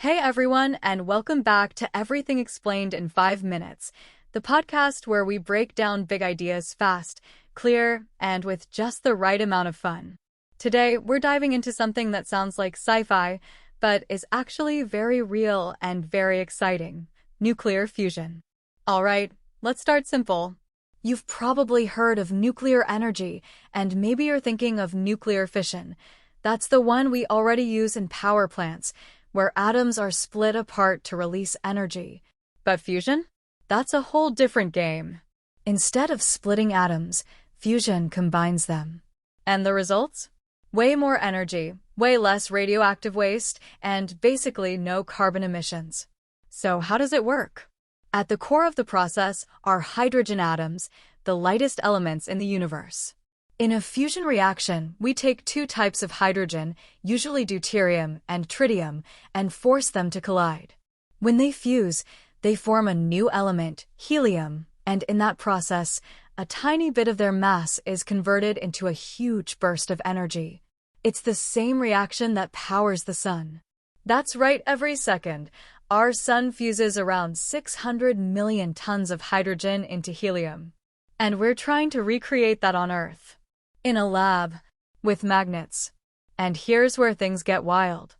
Hey everyone, and welcome back to Everything Explained in 5 Minutes, the podcast where we break down big ideas fast, clear, and with just the right amount of fun. Today, we're diving into something that sounds like sci-fi, but is actually very real and very exciting: nuclear fusion. All right, let's start simple. You've probably heard of nuclear energy, and maybe you're thinking of nuclear fission. That's the one we already use in power plants, where atoms are split apart to release energy. But fusion? That's a whole different game. Instead of splitting atoms, fusion combines them. And the results? Way more energy, way less radioactive waste, and basically no carbon emissions. So how does it work? At the core of the process are hydrogen atoms, the lightest elements in the universe. In a fusion reaction, we take two types of hydrogen, usually deuterium and tritium, and force them to collide. When they fuse, they form a new element, helium, and in that process, a tiny bit of their mass is converted into a huge burst of energy. It's the same reaction that powers the sun. That's right, every second. Our sun fuses around 600 million tons of hydrogen into helium. And we're trying to recreate that on Earth. In a lab, with magnets. And here's where things get wild.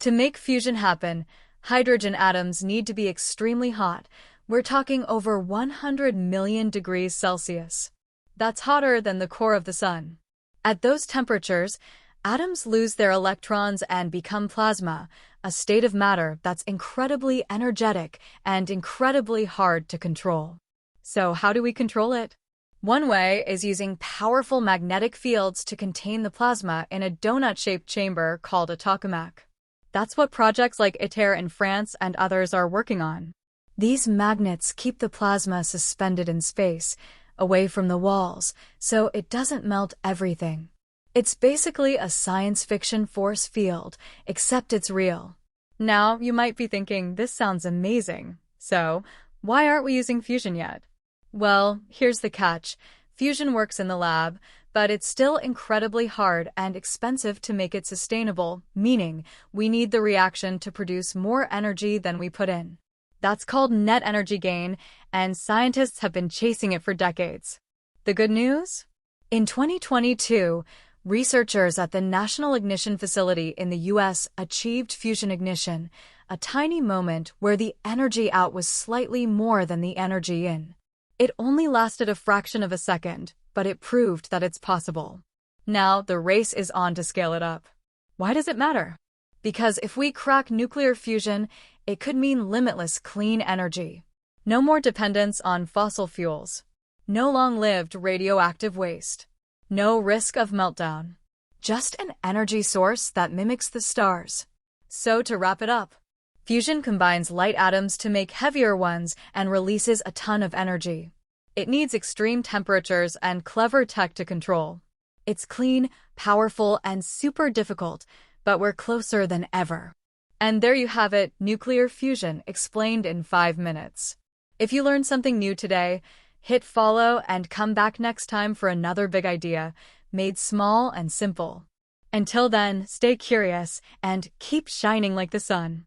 To make fusion happen, hydrogen atoms need to be extremely hot. We're talking over 100 million degrees Celsius. That's hotter than the core of the sun. At those temperatures, atoms lose their electrons and become plasma, a state of matter that's incredibly energetic and incredibly hard to control. So how do we control it? One way is using powerful magnetic fields to contain the plasma in a donut-shaped chamber called a tokamak. That's what projects like ITER in France and others are working on. These magnets keep the plasma suspended in space, away from the walls, so it doesn't melt everything. It's basically a science fiction force field, except it's real. Now, you might be thinking, this sounds amazing. So, why aren't we using fusion yet? Well, here's the catch. Fusion works in the lab, but it's still incredibly hard and expensive to make it sustainable, meaning we need the reaction to produce more energy than we put in. That's called net energy gain, and scientists have been chasing it for decades. The good news? In 2022, researchers at the National Ignition Facility in the US achieved fusion ignition, a tiny moment where the energy out was slightly more than the energy in. It only lasted a fraction of a second, but it proved that it's possible. Now, the race is on to scale it up. Why does it matter? Because if we crack nuclear fusion, it could mean limitless clean energy. No more dependence on fossil fuels. No long-lived radioactive waste. No risk of meltdown. Just an energy source that mimics the stars. So to wrap it up, fusion combines light atoms to make heavier ones and releases a ton of energy. It needs extreme temperatures and clever tech to control. It's clean, powerful, and super difficult, but we're closer than ever. And there you have it, nuclear fusion explained in 5 minutes. If you learned something new today, hit follow and come back next time for another big idea, made small and simple. Until then, stay curious and keep shining like the sun.